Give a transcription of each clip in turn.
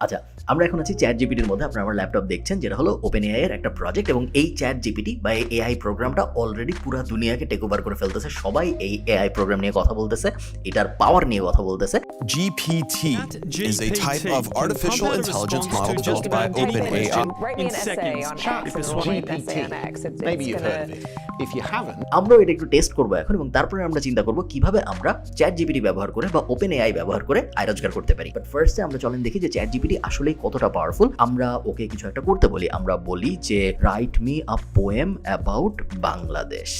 আচ্ছা, আমরা এখন আছি ChatGPT-র মধ্যে। আপনারা আমার ল্যাপটপ দেখছেন, যেটা হলো OpenAI এর একটা প্রজেক্ট এবং এই ChatGPT বা এই AI প্রোগ্রামটা অলরেডি পুরা দুনিয়াকে টেক ওভার করে ফেলতেছে। সবাই এই AI প্রোগ্রাম নিয়ে কথা বলতেছে, এটার পাওয়ার নিয়ে কথা বলতেছে। GPT is a type of artificial intelligence model built by OpenAI. Write me an essay on X and then write an essay on X. Maybe you've heard of it. If you haven't, আমরাও এটা একটু test করব এখন এবং তারপরে আমরা চিন্তা করব কিভাবে আমরা ChatGPT ব্যবহার করে বা OpenAI ব্যবহার করে আয় রোজগার করতে পারি। বাট ফার্স্টে আমরা চলেন দেখি যে ChatGPT আসলেই কতটা পাওয়ারফুল। আমরা ওকে কিছু একটা করতে বলি, আমরা বলি যে write me a poem about Bangladesh.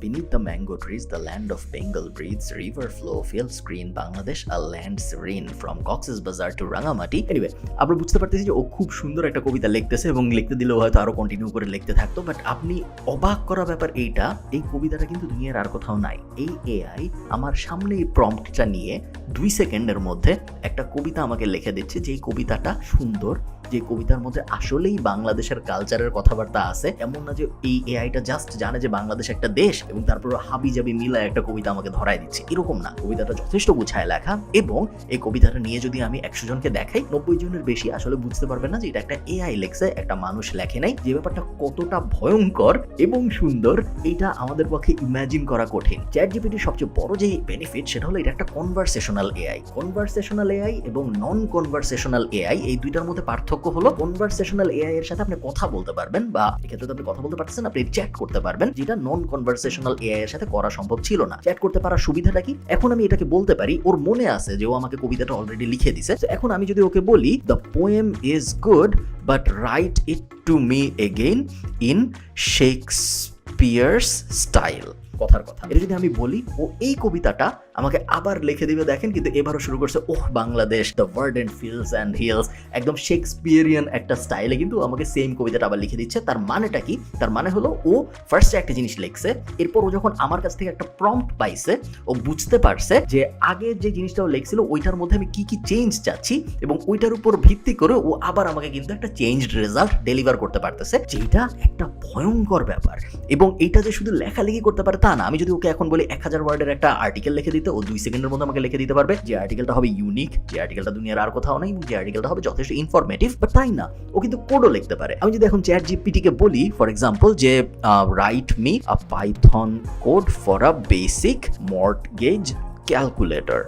Beneath the mango trees, the land of Bengal breathes, river flow, fields green, Bangladesh, a land serene, from Cox's Bazar to Rangamati. Anyway, আমরা বুঝতে পারতেছি যে ও খুব সুন্দর একটা কবিতা লিখতেছে এবং লিখতে দিলেও হয়তো আরো কন্টিনিউ করে লিখতে থাকতো। বাট আপনি অবাক করা ব্যাপার এইটা, এই কবিতাটা কিন্তু দুনিয়ার আর কোথাও নাই। এই এআই আমার সামনে এই প্রম্পটটা নিয়ে 2 সেকেন্ডের মধ্যে একটা কবিতা আমাকে লিখে দিচ্ছে, যেই কবিতাটা সুন্দর, যে কবিতার মধ্যে আসলেই বাংলাদেশের কালচারের কথাবার্তা আছে। এমন না যে এই এআইটা জাস্ট জানে যে বাংলাদেশ একটা দেশ এবং তারপর হাবি জাবি মিলায় একটা কবিতা আমাকে ধরায় দিচ্ছে, এরকম না। কবিতাটা যথেষ্ট গুছায় লেখা এবং এই কবিতাটা নিয়ে যদি আমি 100 জনকে দেখাই, 90 জনের বেশি আসলে বুঝতে পারবেন না যে এটা একটা এআই লেখছে, একটা মানুষ লেখে নাই। যে ব্যাপারটা কতটা ভয়ঙ্কর এবং সুন্দর, এটা আমাদের পক্ষে ইমাজিন করা কঠিন। ChatGPT-র সবচেয়ে বড় যে বেনিফিট সেটা হলো এটা একটা কনভারসেশনাল এআই। কনভারসেশনাল এআই এবং নন কনভারসেশনাল এআই, এই দুইটার মধ্যে পার্থক্য হলো কনভারসেশনাল এআই এর সাথে আপনি কথা বলতে পারবেন, বা এক্ষেত্রে তো আপনি কথা বলতে পারতেছেন, আপনি চ্যাট করতে পারবেন, যেটা নন কনভারসেশনাল এআই এর সাথে করা সম্ভব ছিল না। চ্যাট করতে পারার সুবিধাটা কি? এখন আমি এটাকে বলতে পারি, ওর মনে আছে যে ও আমাকে কবিতাটা অলরেডি লিখে দিছে। তো এখন আমি যদি ওকে বলি the poem is good but right it to me again in Shakespeare's style, কথার কথা। এটা যদি আমি বলি, ও এই কবিতাটা আমাকে আবার লিখে দিবে। দেখেন, কিন্তু এবারও শুরু করছে oh Bangladesh, the verdant fields and hills, একদম শেক্সপিয়ারিয়ান একটা স্টাইলে কিন্তু আমাকে সেম কবিতাটা আবার লিখে দিচ্ছে। তার মানেটা কি? তার মানে হলো ও ফার্স্টে একটা জিনিস লিখছে, এরপর ও যখন আমার কাছ থেকে একটা প্রম্পট পাইছে, ও বুঝতে পারছে যে আগের যে জিনিসটা ও লিখছিল ওইটার মধ্যে আমি কি কি চেঞ্জ চাচ্ছি এবং ওইটার উপর ভিত্তি করে ও আবার আমাকে কিন্তু একটা চেঞ্জড রেজাল্ট ডেলিভার করতে পারতেছে, যেটা একটা ভয়ঙ্কর ব্যাপার। এবং এইটা যে শুধু লেখালেখি করতে পারে তা না। আমি যদি ওকে এখন বলি 1000 ওয়ার্ডের একটা আর্টিকেল লিখে দিতে, ও 2 সেকেন্ডের মধ্যে আমাকে লিখে দিতে পারবে। যে আর্টিকেলটা হবে ইউনিক, যে আর্টিকেলটা দুনিয়ার আর কোথাও নেই, এবং যে আর্টিকেলটা হবে যথেষ্ট ইনফরমেটিভ। বাট তাই না, ও কিন্তু কোডও লিখতে পারে। আমি যদি এখন ChatGPT কে বলি ফর এক্সাম্পল যে write me a Python code for a basic mortgage calculator,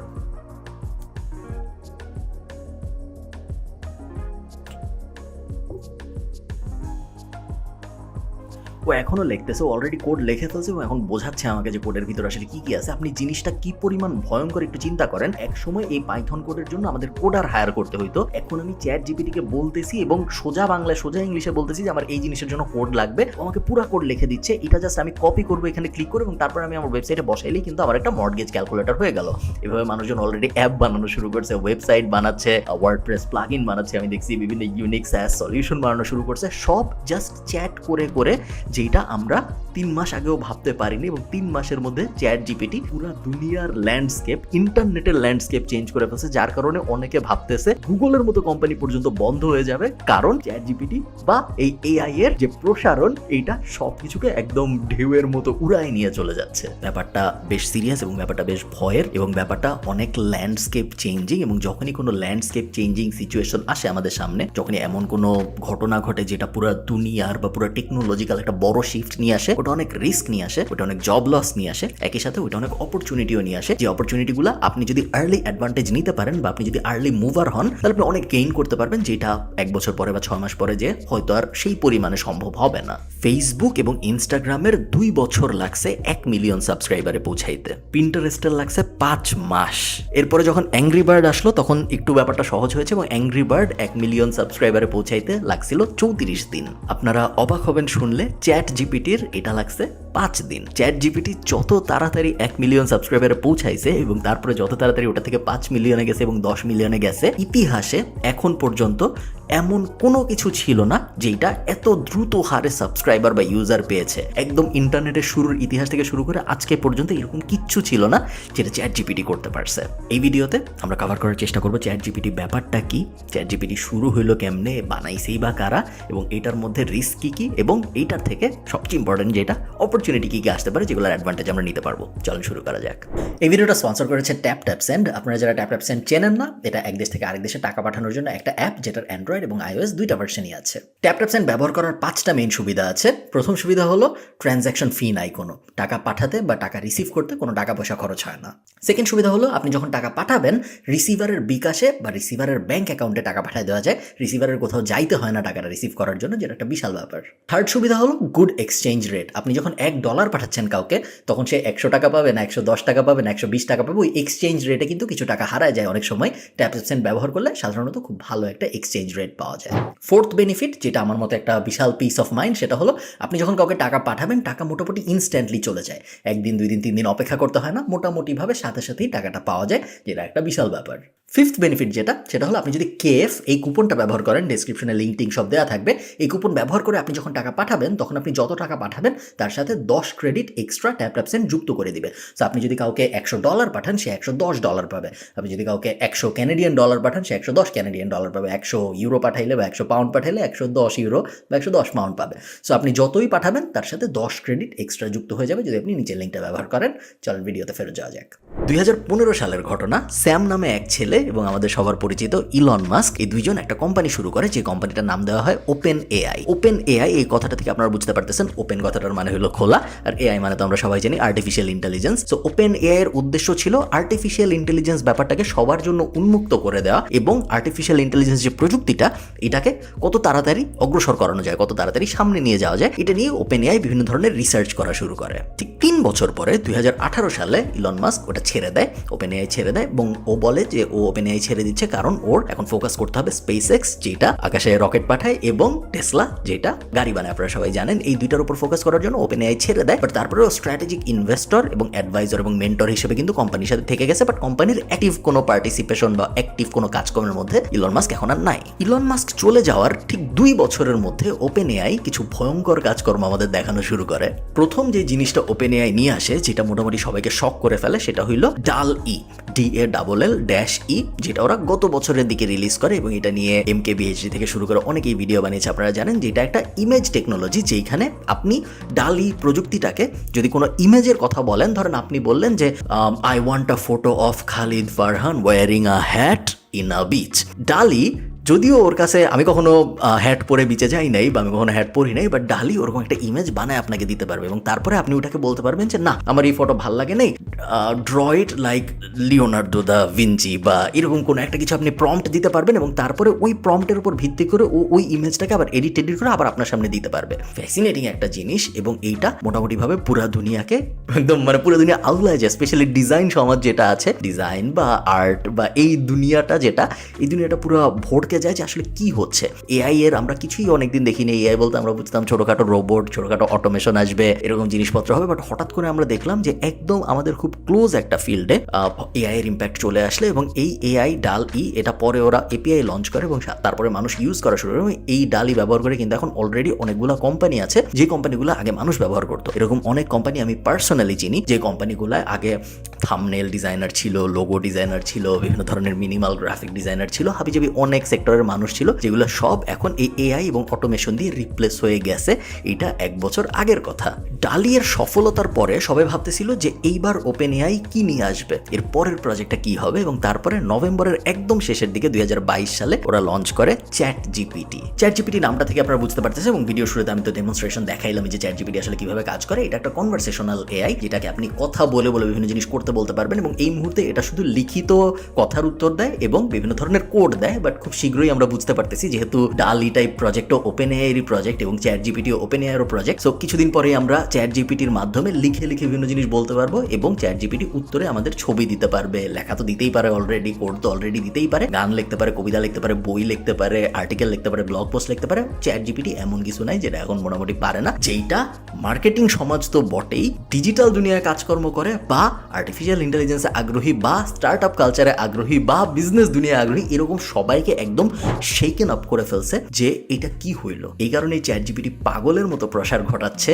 ও এখনো লিখতেছে, অলরেডি কোড লিখে ফেলছে এবং এখন বোঝাচ্ছে আমাকে যে কোডের ভিতরে আসলে কি কি আছে। আপনি জিনিসটা কি পরিমাণ ভয়ঙ্কর একটু চিন্তা করেন। এক সময় এই পাইথন কোডের জন্য আমাদের কোডার হায়ার করতে হইতো, এখন আমি ChatGPT কে বলতেছি এবং সোজা বাংলায় সোজা ইংলিশে বলতেছি যে আমার এই জিনিসের জন্য কোড লাগবে, আমাকে পুরো কোড লিখে দিচ্ছে। এটা জাস্ট আমি কপি করবো, এখানে ক্লিক করে, এবং তারপর আমি আমার ওয়েবসাইটে বসাইলেই কিন্তু আমার একটা মর্টগেজ ক্যালকুলেটর হয়ে গেল। এভাবে মানুষজন অলরেডি অ্যাপ বানানো শুরু করছে, ওয়েবসাইট বানাচ্ছে, ওয়ার্ডপ্রেস প্লাগইন বানাচ্ছে, আমি দেখছি বিভিন্ন ইউনিক SaaS সলিউশন বানানো শুরু করছে, সব জাস্ট চ্যাট করে করে, যেটা আমরা 3 মাস আগেও ভাবতে পারিনি। এবং 3 মাসের মধ্যে ChatGPT পুরো দুনিয়ার ল্যান্ডস্কেপ, ইন্টারনেটের ল্যান্ডস্কেপ চেঞ্জ করে ফেলছে, যার কারণে অনেকে ভাবতেছে গুগলের মতো কোম্পানি পর্যন্ত বন্ধ হয়ে যাবে, কারণ ChatGPT বা এই AI এর যে প্রসারণ, এইটা সবকিছুকে একদম ঢেউয়ের মতো উড়ায় নিয়ে চলে যাচ্ছে। ব্যাপারটা বেশ সিরিয়াস এবং ব্যাপারটা বেশ ভয়ের এবং ব্যাপারটা অনেক ল্যান্ডস্কেপ চেঞ্জিং। এবং যখনই কোনো ল্যান্ডস্কেপ চেঞ্জিং সিচুয়েশন আসে আমাদের সামনে, যখনই এমন কোনো ঘটনা ঘটে যেটা পুরো দুনিয়ার বা পুরো টেকনোলজিক্যাল একটা বড় শিফট নিয়ে আসে, ওটা অনেক রিস্ক নিয়ে আসে, ওটা অনেক জব লস নিয়ে আসে, একই সাথে ওটা অনেক অপরচুনিটিও নিয়ে আসে। যে অপরচুনিটিগুলো আপনি যদি আর্লি অ্যাডভান্টেজ নিতে পারেন বা আপনি যদি আর্লি মুভার হন, তাহলে আপনি অনেক গেইন করতে পারবেন, যেটা 1 বছর পরে বা 6 মাস পরে যে হয়তো আর সেই পরিমাণে সম্ভব হবে না। ফেসবুক এবং ইনস্টাগ্রামের 2 বছর লাগছে 1 মিলিয়ন সাবস্ক্রাইবারে পৌঁছাইতে, পিন্টারেস্টের লাগছে 5 মাস। এরপরে যখন অ্যাংরি বার্ড আসলো তখন একটু ব্যাপারটা সহজ হয়েছে এবং অ্যাংরি বার্ড 1 মিলিয়ন সাবস্ক্রাইবারে পৌঁছাইতে লাগছিল 34 দিন। আপনারা অবাক হবেন শুনলে, ChatGPT-র এটা লাগছে 5 দিন। ChatGPT যত তাড়াতাড়ি 1 মিলিয়ন সাবস্ক্রাইবারে পৌঁছাইছে এবং তারপরে যত তাড়াতাড়ি ওটা থেকে 5 মিলিয়নে গেছে এবং 10 মিলিয়নে গেছে, ইতিহাসে এখন পর্যন্ত এমন কোনো কিছু ছিল না যেটা এত দ্রুত হারে সাবস্ক্রাইবার বা ইউজার পেয়েছে। একদম ইন্টারনেটের শুরুর ইতিহাস থেকে শুরু করে আজকে পর্যন্ত এরকম কিচ্ছু ছিল না যেটা ChatGPT করতে পারছে। এই ভিডিওতে আমরা কভার করার চেষ্টা করবো ChatGPT ব্যাপারটা কি, ChatGPT শুরু হইলো কেমনে, বানাইছেই বা কারা, এবং এটার মধ্যে রিস্ক কি কি, এবং এইটার থেকে থেকে সবচেয়ে ইম্পর্টেন্ট যেটা অপরচুনিটি কী কী আসতে পারে যেগুলোর অ্যাডভান্টেজ আমরা নিতে পারবো। চলুন শুরু করা যাক। এই ভিডিওটা স্পন্সর করেছে TapTapSend। আপনারা যারা TapTapSend চেনেন না, এটা এক দেশ থেকে আরেক দেশে টাকা পাঠানোর জন্য একটা অ্যাপ যেটার অ্যান্ড্রয়েড এবং iOS দুইটা ভার্সনই আছে। TapTapSend ব্যবহার করার 5টা মেইন সুবিধা আছে। প্রথম সুবিধা হলো ট্রানজ্যাকশন ফি নাই কোনো, টাকা পাঠাতে বা টাকা রিসিভ করতে কোনো টাকা পয়সা খরচ হয় না। সেকেন্ড সুবিধা হলো আপনি যখন টাকা পাঠাবেন রিসিভারের বিকাশে বা রিসিভারের ব্যাংক অ্যাকাউন্টে টাকা পাঠিয়ে দেওয়া যায়, রিসিভারের কোথাও যাইতে হয় না টাকাটা রিসিভ করার জন্য, যেটা একটা বিশাল ব্যাপার। থার্ড সুবিধা হলো গুড এক্সচেঞ্জ রেট। আপনি যখন $1 পাঠাচ্ছেন কাউকে, তখন সে 100 টাকা পাবে না 110 টাকা পাবে না 120 টাকা পাবে, ওই এক্সচেঞ্জ রেটে কিন্তু কিছু টাকা হারায় যায় অনেক সময়। TapTapSend ব্যবহার করলে সাধারণত খুব ভালো একটা এক্সচেঞ্জ রেট পাওয়া যায়। ফোর্থ বেনিফিট, যেটা আমার মতো একটা বিশাল পিস অফ মাইন্ড, সেটা হলো আপনি যখন কাউকে টাকা পাঠাবেন টাকা মোটামুটি ইনস্ট্যান্টলি চলে যায়। 1 দিন 2 দিন 3 দিন অপেক্ষা করতে হয় না, মোটামুটিভাবে সাথে সাথেই টাকাটা পাওয়া যায়, যেটা একটা বিশাল ব্যাপার। ফিফথ বেনিফিট সেটা হলো আপনি যদি KF এই কুপনটা ব্যবহার করেন, ডেসক্রিপশনে লিঙ্ক টিঙ্ক সব দেওয়া থাকবে, এই কুপন ব্যবহার করে আপনি যখন টাকা পাঠাবেন তখন আপনি যত টাকা পাঠাবেন তার সাথে 10 ক্রেডিট এক্সট্রা TapTapSend যুক্ত করে দিবে। সো আপনি যদি কাউকে $100 পাঠান সে $110 পাবে, আপনি যদি কাউকে $100 ক্যানাডিয়ান পাঠান সে $110 ক্যানাডিয়ান পাবে, 100 ইউরো পাঠাইলে বা 100 পাউন্ড পাঠাইলে 110 ইউরো বা 110 পাউন্ড পাবে। সো আপনি যতই পাঠাবেন তার সাথে 10 ক্রেডিট এক্সট্রা যুক্ত হয়ে যাবে যদি আপনি নিচের লিঙ্কটা ব্যবহার করেন। চলেন ভিডিওতে ফেরত যাওয়া যাক। 2015 সালের ঘটনা। স্যাম নামে এক ছেলে এবং আমাদের সবার পরিচিত ইলন মাস্ক, এই দুইজন একটা কোম্পানি শুরু করে, যে কোম্পানিটার নাম দেওয়া হয় OpenAI। OpenAI এই কথাটা থেকে আপনারা বুঝতে পারতেছেন, ওপেন কথাটার মানে হলো খোলা, আর AI মানে তো আমরা সবাই জানি আর্টিফিশিয়াল ইন্টেলিজেন্স। সো OpenAI এর উদ্দেশ্য ছিল আর্টিফিশিয়াল ইন্টেলিজেন্স ব্যাপারটাকে সবার জন্য উন্মুক্ত করে দেওয়া এবং আর্টিফিশিয়াল ইন্টেলিজেন্স যে প্রযুক্তিটা, এটাকে কত তাড়াতাড়ি অগ্রসর করানো যায়, কত তাড়াতাড়ি সামনে নিয়ে যাওয়া যায়, এটা নিয়ে OpenAI বিভিন্ন ধরনের রিসার্চ করা শুরু করে। ঠিক 3 বছর পরে 2018 সালে ইলন মাস্ক ওটা ছেড়ে দেয়, OpenAI ছেড়ে দেয়, এবং ও বলে যে ও OpenAI ছেড়ে দিচ্ছে কারণ ওর এখন ফোকাস করতে হবে SpaceX, যেটা আকাশে রকেট পাঠায়, এবং টেসলা, যেটা গাড়ি বানায়, আপনারা সবাই জানেন। এই দুইটার উপর ফোকাস করার জন্য OpenAI ছেড়ে দেয়। বাট তারপরে ও স্ট্র্যাটেজিক ইনভেস্টর এবং অ্যাডভাইজার এবং মেন্টর হিসেবে কিন্তু কোম্পানির সাথে থেকে গেছে। বাট কোম্পানির অ্যাক্টিভ কোনো পার্টিসিপেশন বা অ্যাক্টিভ কোনো কাজকর্মের মধ্যে ইলন মাস্ক এখন আর নাই। ইলন মাস্ক চলে যাওয়ার ঠিক 2 বছরের মধ্যে OpenAI কিছু ভয়ঙ্কর কাজকর্ম আমাদের দেখানো শুরু করে। প্রথম যে জিনিসটা OpenAI নিয়ে আসে, যেটা মোটামুটি সবাইকে শক করে ফেলে, সেটা হইল DALL-E, DALL-E, যেটা ওরা গত বছরের দিকে রিলিজ করে, এবং এটা নিয়ে MKBHD থেকে শুরু করে অনেকেই ভিডিও বানিয়েছে। আপনারা জানেন যে এটা একটা ইমেজ টেকনোলজি, যেখানে আপনি DALL-E প্রযুক্তিটাকে যদি কোনো ইমেজের কথা বলেন, ধরেন আপনি বললেন যে I want a photo of Khalid Farhan wearing a hat in a beach. DALL-E, যদিও ওর কাছে আমি কখনো হ্যাট পরে বিচে যাই নাই বা আমি কখনো হ্যাট পরি নাই, বাট DALL-E ওরকম একটা ইমেজ বানায় আপনাকে দিতে পারবে, এবং তারপরে আপনি ওটাকে বলতে পারবেন যে না আমার এই ফটো ভাল লাগে নেই, draw it like Leonardo da Vinci, বা এরকম কোনো একটা কিছু আপনি প্রম্পট দিতে পারবেন, এবং তারপরে ওই প্রম্পটের উপর ভিত্তি করে ওই ইমেজটাকে আবার এডিট করে আবার আপনার সামনে দিতে পারবে। ফ্যাসিনেটিং একটা জিনিস, এবং এইটা মোটামুটিভাবে পুরা দুনিয়াকে একদম মানে পুরো দুনিয়া আউলায় যায়, স্পেশালি ডিজাইন সমাজ যেটা আছে, ডিজাইন বা আর্ট বা এই দুনিয়াটা, যেটা এই দুনিয়াটা পুরো ভোটকে যায় যে আসলে কি হচ্ছে। AI এর আমরা কিছুই অনেকদিন দেখিনি। AI বলতে আমরা বুঝতাম ছোটখাটো রোবট, ছোটখাটো অটোমেশন আসবে, এরকম জিনিসপত্র হবে, বাট হঠাৎ করে আমরা দেখলাম যে একদম আমাদের খুব ক্লোজ একটা ফিল্ডে AI এর ইম্প্যাক্ট চলে আসলে, এবং এই AI DALL-E, এটা পরে ওরা API লঞ্চ করে এবং তারপরে মানুষ ইউজ করা শুরু করে, এবং এই DALL-E ব্যবহার করে কিন্তু এখন অলরেডি অনেকগুলো কোম্পানি আছে যে কোম্পানিগুলো আগে মানুষ ব্যবহার করতো। এরকম অনেক কোম্পানি আমি পার্সোনালি চিনি, যে কোম্পানিগুলো আগে থাম্বনেল ডিজাইনার ছিল, লোগো ডিজাইনার ছিল, বিভিন্ন ধরনের মিনিমাল গ্রাফিক ডিজাইনার ছিল, হাবিজাবি অনেক সেক্টরের মানুষ ছিল, যেগুলো সব এখন এই AI এবং অটোমেশন দিয়ে রিপ্লেস হয়ে গেছে। এটা 1 বছর আগের কথা। DALL-E এর সফলতার পরে সবাই ভাবতেছিল যে এইবার OpenAI কি নিয়ে আসবে, এর পরের প্রজেক্টটা কি হবে, এবং তারপরে নভেম্বরের একদম শেষের দিকে 2022 সালে ওরা লঞ্চ করে ChatGPT নামটা থেকে আপনারা বুঝতে পারতেছেন, এবং ভিডিও শুরুতে আমি তো ডেমনস্ট্রেশন দেখাইলাম যে ChatGPT আসলে কিভাবে কাজ করে। এটা একটা কনভারসেশনাল AI, যেটাকে আপনি কথা বলে বলে বিভিন্ন জিনিস করতে বলতে পারবেন, এবং এই মুহূর্তে এটা শুধু লিখিত কথার উত্তর দেয় এবং বিভিন্ন ধরনের কোড দেয়। বাট খুব শীঘ্রই আমরা বুঝতে পারতেছি, যেহেতু DALL-E টাইপ প্রজেক্টও OpenAI এর প্রজেক্ট এবং ChatGPT ও OpenAI এর প্রজেক্ট, সো কিছুদিন পরে আমরা ChatGPT-র মাধ্যমে লিখে বিভিন্ন জিনিস বলতে পারবো, এবং ChatGPT উত্তরে আমাদের ছবি দিতে পারবে, লেখা তো দিতেই পারে অলরেডি, কোড তো অলরেডি দিতেই পারে, গান লিখতে পারে, কবিতা লিখতে পারে, বই লিখতে পারে, আর্টিকেল লিখতে পারে, ব্লগ পোস্ট লিখতে পারে। ChatGPT এমন কিছু নাই যেটা এখন মোটামুটি পারে না, যেইটা মার্কেটিং সমাজ তো বটেই, ডিজিটাল দুনিয়ায় কাজকর্ম করে বা আর্টিফিশিয়াল ইন্টেলিজেন্সে আগ্রহী বা স্টার্ট আপ কালচারে আগ্রহী বা বিজনেস দুনিয়ায় আগ্রহী এরকম সবাইকে একদম শেকেন আপ করে ফেলছে যে এটা কি হইল। এই কারণে চ্যাট জিপিটি পাগলের মতো প্রসার ঘটাচ্ছে,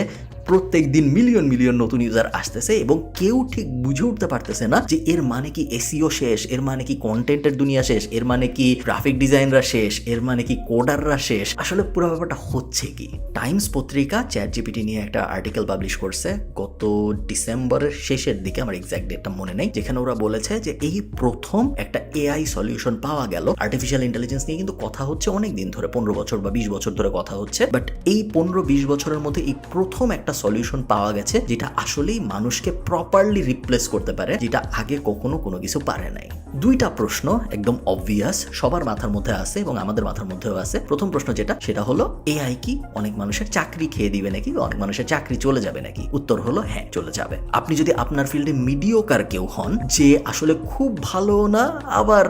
প্রত্যেক দিন মিলিয়ন মিলিয়ন নতুন ইউজার আসতেছে এবং কেউ ঠিক বুঝে উঠতে পারতেছে না যে এর মানে কি এসইও শেষ, এর মানে কি কন্টেন্টের দুনিয়া শেষ, এর মানে কি গ্রাফিক ডিজাইনরা শেষ, এর মানে কি কোডাররা শেষ, আসলে পুরো ব্যাপারটা হচ্ছে কি। টাইমস পত্রিকা চ্যাট জিপিটি নিয়ে একটা আর্টিকেল পাবলিশ করছে গত ডিসেম্বরের শেষের দিকে, আমার এক্সাক্ট ডেটটা মনে নেই, যেখানে ওরা বলেছে যে এই প্রথম একটা এআই সলিউশন পাওয়া গেল। আর্টিফিশিয়াল ইন্টেলিজেন্স নিয়ে কিন্তু কথা হচ্ছে অনেক দিন ধরে, 15 বছর বা 20 বছর ধরে কথা হচ্ছে, বাট এই 15-20 বছরের মধ্যে এই প্রথম একটা সলিউশন পাওয়া গেছে যেটা আসলেই মানুষকে প্রপারলি রিপ্লেস করতে পারে, যেটা আগে কখনো কোনো কিছু পারে নাই। দুইটা প্রশ্ন একদম অবভিয়াস, সবার মাথার মধ্যে আছে এবং আমাদের মাথার মধ্যেও আছে। প্রথম প্রশ্ন যেটা, সেটা হলো এআই কি অনেক মানুষের চাকরি খেয়ে দিবে নাকি, অনেক মানুষের চাকরি চলে যাবে নাকি? উত্তর হলো হ্যাঁ, চলে যাবে। আপনি যদি আপনার ফিল্ডে মিডিওকার কেউ হন, যে আসলে খুব ভালো না আবার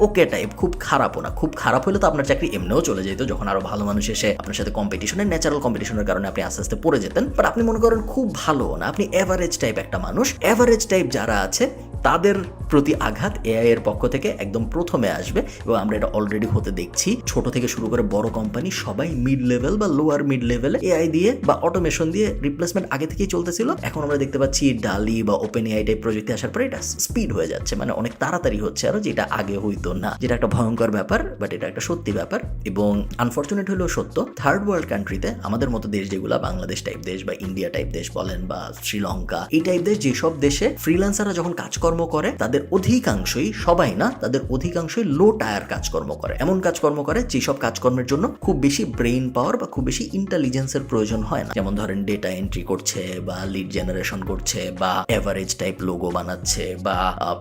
ওকে টাইপ, খুব খারাপও না, খুব খারাপ হলে তো আপনার চাকরি এমনিও চলে যেত, যখন আরো ভালো মানুষ এসে আপনার সাথে কম্পিটিশনের, ন্যাচারাল কম্পিটিশনের কারণে আপনি আস্তে আস্তে পড়ে যেতেন। বাট আপনি মনে করেন খুব ভালো না, আপনি এভারেজ টাইপ একটা মানুষ, এভারেজ টাইপ যারা আছে তাদের প্রতি আঘাত এআই এর পক্ষ থেকে একদম প্রথমে আসবে এবং আমরা এটা অলরেডি হতে দেখছি। ছোট থেকে শুরু করে বড় কোম্পানি সবাই মিড লেভেল বা লোয়ার মিড লেভেলে এআই দিয়ে বা অটোমেশন দিয়ে রিপ্লেসমেন্ট আগে থেকেই চলতেছিল। এখন আমরা দেখতে পাচ্ছি ডালি বা ওপেন এআই টাইপ প্রযুক্তি আসার পরে এটা স্পিড হয়ে যাচ্ছে, মানে অনেক তাড়াতাড়ি হচ্ছে আরো, যেটা আগে হইতো না, যেটা একটা ভয়ঙ্কর ব্যাপার, বাট এটা একটা সত্যি ব্যাপার। এবং আনফর্চুনেট হলেও সত্য, থার্ড ওয়ার্ল্ড কান্ট্রিতে আমাদের মতো দেশ যেগুলো, বাংলাদেশ টাইপ দেশ বা ইন্ডিয়া টাইপ দেশ বলেন বা শ্রীলঙ্কা, এই টাইপ দেশ, যেসব দেশে ফ্রিল্যান্সাররা যখন কাজকর্ম করে তাদের অধিকাংশই, সবাই না, তাদের অধিকাংশই লো টায়ার কাজকর্ম করে, এমন কাজকর্ম করে যেসব কাজকর্মের জন্য খুব বেশি ব্রেইন পাওয়ার বা খুব বেশি ইন্টেলিজেন্সের প্রয়োজন হয় না। যেমন ধরেন ডেটা এন্ট্রি করছে বা লিড জেনারেশন করছে বা এভারেজ টাইপ লোগো বানাচ্ছে বা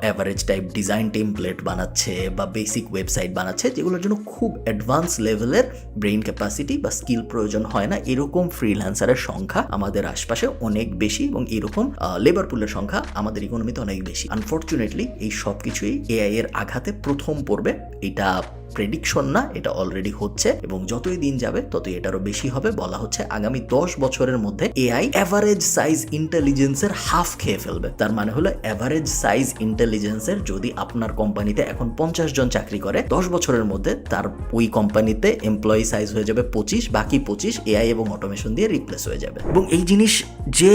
এভারেজ টাইপ ডিজাইন টেমপ্লেট বানাচ্ছে বা বেসিক ওয়েবসাইট বানাচ্ছে, যেগুলোর জন্য খুব অ্যাডভান্স লেভেলের ব্রেইন ক্যাপাসিটি বা স্কিল প্রয়োজন হয় না। এরকম ফ্রিল্যান্সারের সংখ্যা আমাদের আশপাশে অনেক বেশি এবং এরকম লেবার পুলের সংখ্যা আমাদের ইকোনমিতে অনেক বেশি। আনফর্চুনেটলি এই সব কিছুই এআই এর আঘাতে প্রথম পড়বে, এটা প্রেডিকশন না, এটা অলরেডি হচ্ছে এবং যতই দিন যাবে ততই এটারও বেশি হবে। বলা হচ্ছে আগামী 10 বছরের মধ্যে এআই এভারেজ সাইজ ইন্টেলিজেন্সের হাফ খেয়ে ফেলবে। তার মানে হলো এভারেজ সাইজ ইন্টেলিজেন্সের যদি আপনার কোম্পানিতে এখন 50 জন চাকরি করে, 10 বছরের মধ্যে তার ওই কোম্পানিতে এমপ্লয়ি সাইজ হয়ে যাবে 25, বাকি 25 এআই এবং অটোমেশন দিয়ে রিপ্লেস হয়ে যাবে। এবং এই জিনিস যে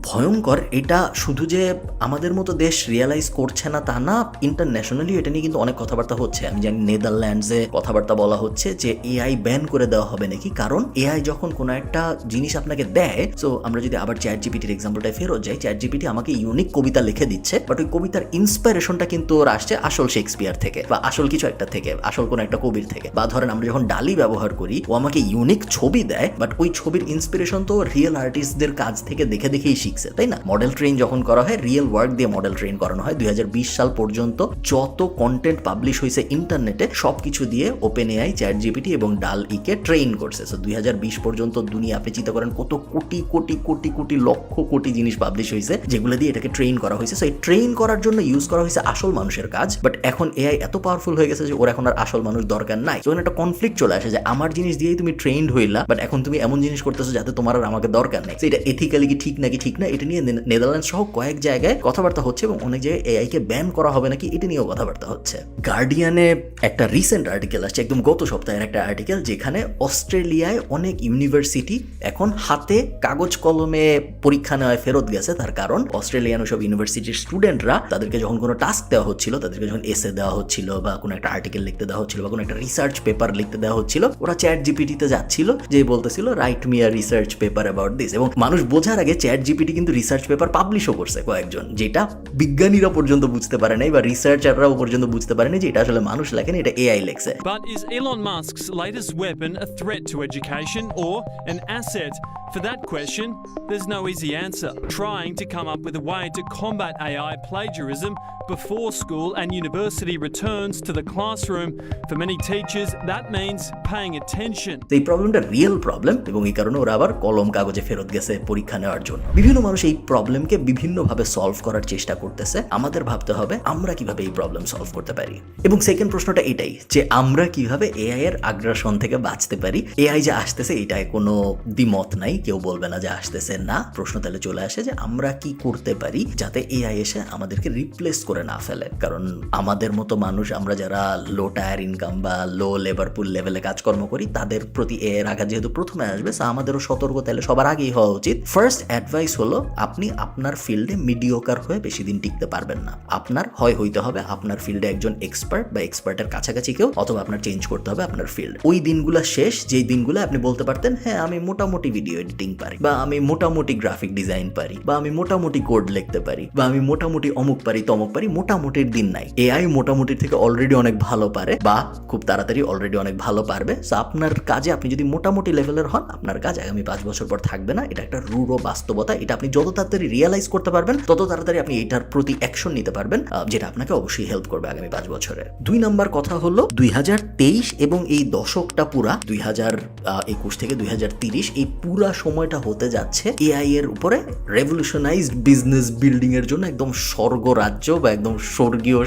ভয়ঙ্কর, এটা শুধু যে আমাদের মতো দেশ রিয়েলাইজ করছে না তা না, ইন্টারন্যাশনালি এটা নিয়ে কিন্তু অনেক কথাবার্তা হচ্ছে। আমি জানি নেদারল্যান্ডসে কথাবার্তা বলা হচ্ছে যে এআই ব্যান করে দেওয়া হবে নাকি, কারণ এআই যখন কোনো একটা জিনিস আপনাকে দেয়, সো আমরা যদি আবার চ্যাট জিপিটির এক্সাম্পলটায় ফেরত যাই, চ্যাট জিপিটি আমাকে ইউনিক কবিতা লিখে দিচ্ছে, বাট ওই কবিতার ইন্সপিরেশনটা কিন্তু ওর আসছে আসল শেক্সপিয়ার থেকে বা আসল কিছু একটা থেকে, আসল কোনো একটা কবির থেকে। বা ধরেন আমরা যখন ডালি ব্যবহার করি, ও আমাকে ইউনিক ছবি দেয়, বাট ওই ছবির ইন্সপিরেশন তো রিয়েল আর্টিস্টদের কাজ থেকে দেখে দেখেই শিখছে, তাই না? মডেল ট্রেন যখন করা হয়, রিয়েল ওয়ার্ক দিয়ে মডেল ট্রেন করানো হয়। 2020 সাল পর্যন্ত যত কন্টেন্ট পাবলিশ হয়েছে ইন্টারনেটে সবকিছু দিয়ে ওপেন এআই, চ্যাট জিপিটি এবং ডাল ইকে ট্রেন করছে। সো 2020 পর্যন্ত দুনিয়া, আপনি চিন্তা করেন কত কোটি কোটি কোটি কোটি লক্ষ কোটি জিনিস পাবলিশ হয়েছে যেগুলো দিয়ে এটাকে ট্রেন করা হয়েছে। সো এই ট্রেন করার জন্য ইউজ করা হয়েছে আসল মানুষের কাজ, বাট এখন এআই এত পাওয়ারফুল হয়ে গেছে যে ওর এখন আর আসল মানুষ দরকার নাই। তো একটা কনফ্লিক্ট চলে আসে যে আমার জিনিস দিয়েই তুমি ট্রেন্ড হইলা, বাট এখন তুমি এমন জিনিস করতেছো যাতে তোমার আর আমাকে দরকার নেই। এটা এথিক্যালি কি ঠিক নাকি ঠিক না, এটা নিয়ে নেদারল্যান্ডস সহ কয়েক জায়গায় কথাবার্তা হচ্ছে এবং অনেক জায়গায় এআই কে ব্যান করা হবে নাকি এটা নিয়েও কথাবার্তা হচ্ছে। গার্ডিয়ানে একটা রিসেন্ট আর্টিকেল আসছে, একদম গত সপ্তাহের একটা আর্টিকেল, যেখানে অস্ট্রেলিয়ায় অনেক ইউনিভার্সিটি এখন হাতে কাগজ কলমে পরীক্ষা নেওয়ায় ফেরত গেছে। তার কারণ অস্ট্রেলিয়ান সব ইউনিভার্সিটির স্টুডেন্টরা, তাদেরকে যখন কোনো টাস্ক দেওয়া হচ্ছিল, তাদেরকে যখন এসে দেওয়া হচ্ছিল বা কোনো একটা আর্টিকেল লিখতে দেওয়া হচ্ছিল বা কোনো একটা রিসার্চ পেপার লিখতে দেওয়া হচ্ছিল, ওরা চ্যাট জিপিটিতে যাচ্ছিল, যে বলতেছিল right me a research paper about this, এবং মানুষ বোঝার আগে চ্যাট জিপিটি কিন্তু রিসার্চ পেপার পাবলিশও করছে কয়েকজন, যেটা বিজ্ঞানীরা পর্যন্ত বুঝতে পারে নাই বা রিসার্চাররাও পর্যন্ত বুঝতে পারে না যে এটা আসলে মানুষ লেখেন, এটা এআই লেখছে। But is Elon Musk's latest weapon a threat to education or an asset? For that question, there's no easy answer. Trying to come up with a way to combat AI plagiarism before school and university returns to the classroom. For many teachers, that means paying attention. এই প্রবলেমটা real problem এবং এই কারণে ওরা আবার কলম কাগজে ফেরত গেছে পরীক্ষা নেওয়ার জন্য। বিভিন্ন মানুষ এই প্রবলেমকে বিভিন্নভাবে সলভ করার চেষ্টা করতেছে। আমাদের ভাবতে হবে আমরা কিভাবে এই প্রবলেম সলভ করতে পারি। এবং সেকেন্ড প্রশ্নটা এটাই যে আমরা কিভাবে এআই এর আগ্রাসন থেকে বাঁচতে পারি। এআই যে আসতেছে এটায় কোনো দ্বিমত নাই, নেই, কেউ বলবে না যে আসতেছে না। প্রশ্ন তাহলে চলে আসে যে আমরা কি করতে পারি যাতে এআই এসে আমাদেরকে রিপ্লেস করে না ফেলে। কারণ আমাদের মতো মানুষ, আমরা যারা লো টায়ার ইনকাম বা লো লেবার পুল লেভেলে কাজকর্ম করি, তাদের প্রতি এর আঘাত যেহেতু প্রথমে আসবে, আমাদেরও সতর্ক তাহলে সবার আগেই হওয়া উচিত। ফার্স্ট অ্যাডভাইস হলো, আপনি আপনার ফিল্ডে মিডিওকার হয়ে বেশি দিন টিকতে পারবেন না। আপনার হইতে হবে আপনার ফিল্ডে একজন এক্সপার্ট বা এক্সপার্টের কাছাকাছি কেউ, অথবা আপনার চেঞ্জ করতে হবে আপনার ফিল্ড। ওই দিনগুলো শেষ যেই দিনগুলো আপনি বলতে পারতেন হ্যাঁ আমি মোটামুটি ভিডিও এডিটিং পারি, বা আমি মোটামুটি গ্রাফিক ডিজাইন পারি, বা আমি মোটামুটি কোড লিখতে পারি, বা আমি মোটামুটি অমুক পারি তমুক পারি। মোটামুটির দিন নাই। এআই মোটামুটির থেকে অলরেডি অনেক ভালো পারে, বা খুব তাড়াতাড়ি অলরেডি অনেক ভালো পারবে। সো আপনার কাজে আপনি যদি মোটামুটি লেভেলের হন, আপনার কাজ আগামী 5 বছর পর থাকবে না। এটা একটা রূঢ় বাস্তবতা। এটা আপনি যত তাড়াতাড়ি রিয়েলাইজ করতে পারবেন, তত তাড়াতাড়ি আপনি এটার প্রতি অ্যাকশন নিতে পারবেন, যেটা আপনাকে অবশ্যই হেল্প করবে আগামী 5 বছরে। 2 নাম্বার কথা হলো 2023 এবং এই দশকটা পুরা 2021 থেকে 2030 এই পুরা সময়টা হতে যাচ্ছে এআই এর উপরে রেভলিউশনাইজড বিজনেস বিল্ডিং এর জন্য একদম স্বর্গরাজ্য বা একদম স্বর্গীয়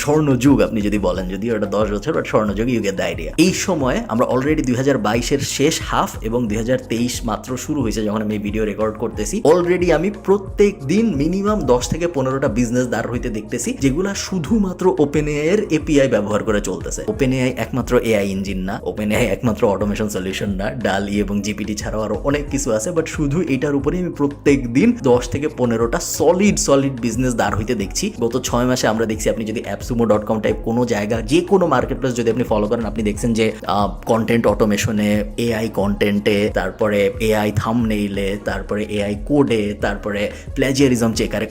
স্বর্ণযুগ আপনি যদি বলেন, যদিও এটা 10 বছর, বাট স্বর্ণযুগ, ইউ গেট দ্য আইডিয়া। এই সময় আমরা অলরেডি 2022 শেষ হাফ এবং 2023 মাত্র শুরু হয়েছে যখন আমি এই ভিডিও রেকর্ড করতেছি। অলরেডি আমি প্রত্যেক দিন মিনিমাম 10 থেকে 15টা বিজনেস দাঁড় হইতে দেখতেছি, যেগুলা শুধুমাত্র ওপেন এআই এর এপিআই ব্যবহার করে চলতেছে। ওপেন এআই একমাত্র এআই ইঞ্জিন না, ওপেন এআই একমাত্র অটোমেশন সলিউশন না, ডালি এবং জিপিটি ছাড়াও আরো অনেক কিছু আছে, বাট শুধু এটার উপরে আমি প্রত্যেক দিন 10 থেকে 15টা সলিড বিজনেস দাঁড় হইতে দেখছি। গত 6 মাসে আমরা দেখছি, আপনি যদি appsumo.com টাইপ কোনো জায়গা, যে কোনো মার্কেট প্লেস যদি আপনি ফলো করেন, আপনি দেখছেন যে কন্টেন্ট অটোমেশনে, এআই কন্টেন্টে, তারপরে এআই থাম্বনেইলে, তারপরে এআই কোডে, তারপরে প্ল্যাজিয়ারিজম চেকারে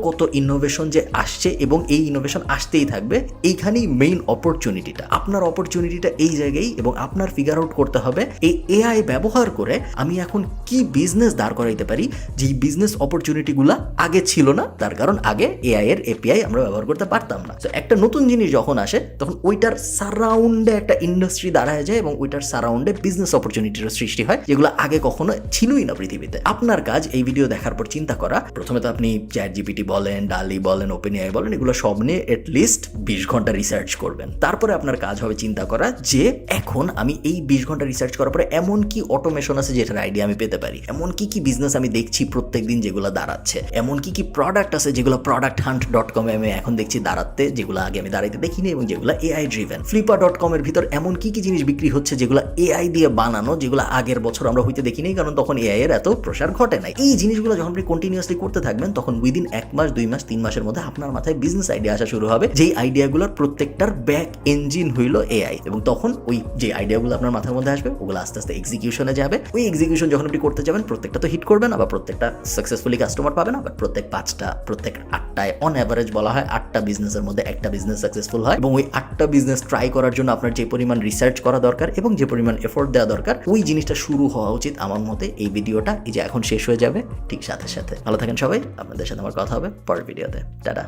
কত ইনোভেশন যে আসছে, এবং এই ইনোভেশন আসতেই থাকবে। এইখানেই মেইন অপরচুনিটিটা, আপনার অপরচুনিটিটা এই জায়গায়, এবং আপনার ফিগার আউট করতে হবে এই এআই ব্যবহার করে আমি এখন কি বিজনেস দাঁড় করাইতে পারি, যে বিজনেস অপরচুনিটিগুলা আগে ছিল না। তার কারণ আগে এআই এর এপিআই আমরা ব্যবহার করতে পারতাম না। তো একটা নতুন জিনিস যখন আসে, তখন ওইটার সারাউন্ডে একটা ইন্ডাস্ট্রি দাঁড়ায় যায়, এবং ওইটার সারাউন্ডে বিজনেস অপরচুনিটির সৃষ্টি হয়, যেগুলো আগে কখনো ছিলই না পৃথিবীতে। আপনার কাজ এই ভিডিও দেখার পর চিন্তা করা, প্রথমে তো আপনি চ্যাট জিপিটি বলেন, ডালি বলেন, ওপেন এআই বলেন, এগুলো সব নিয়ে এটলিস্ট 20 ঘন্টা রিসার্চ করবেন। তারপরে আপনার কাজ হবে চিন্তা করা যে এখন আমি এই 20 ঘন্টা রিসার্চ করার পরে এমন কি অটোমেশন আছে যেটার আইডিয়া আমি পেতে পারি, এমন কি বিজনেস আমি দেখছি প্রত্যেকদিন যেগুলো দাঁড়াচ্ছে, এমন কি প্রোডাক্ট আছে যেগুলো producthunt.com এ আমি এখন দেখছি দাঁড়াতে, যেগুলো আগে আমি দাঁড়াইতে দেখিনি, এবং যেগুলো এআই ড্রিভেন। flipper.com এর ভিতর এমন কি জিনিস বিক্রি হচ্ছে যেগুলো এআই দিয়ে বানানো, যেগুলো আগের বছর আমরা হইতে দেখিনি, কারণ তখন এআই এর এত প্রসার ঘটে নাই। এই জিনিসগুলো যখন আপনি কন্টিনিউয়াসলি করতে থাকবেন, তখন উইদিন 1 মাস 2 মাস 3 মাসের মধ্যে আপনার মাথায় বিজনেস আইডিয়া আসা শুরু হবে, যেই আইডিয়াগুলোর প্রত্যেকটার ব্যাক ইঞ্জিন হইল এআই। এবং তখন ওই যে আইডিয়াগুলো আপনার মাথার মধ্যে আসবে, ওগুলো আস্তে আস্তে এক্সিকিউশনে যাবে। ওই এক্সিকিউশন যখন আপনি করতে যাবেন, প্রত্যেকটা তো হিট করবে না, বা প্রত্যেকটা সাকসেসফুলি কাস্টমার পাবে না, বাট প্রত্যেক 5টা, প্রত্যেক 8টায় অন অ্যাভারেজ বলা হয় 8টা বিজনেসের মধ্যে একটা বিজনেস সাকসেসফুল হয়। এবং ওই 8টা বিজনেস ট্রাই করার জন্য আপনার যে পরিমাণ রিসার্চ করা দরকার এবং যে পরিমাণ এফোর্ট দেওয়া দরকার, ওই জিনিসটা শুরু হওয়া উচিত আমার মতে। এই ভিডিওটা এই যে এখন শেষ হয়ে যাবে ঠিক সাথে সাথে। ভালো থাকেন সবাই, আপনাদের সাথে আমার কথা হবে পরের ভিডিওতে। টাটা।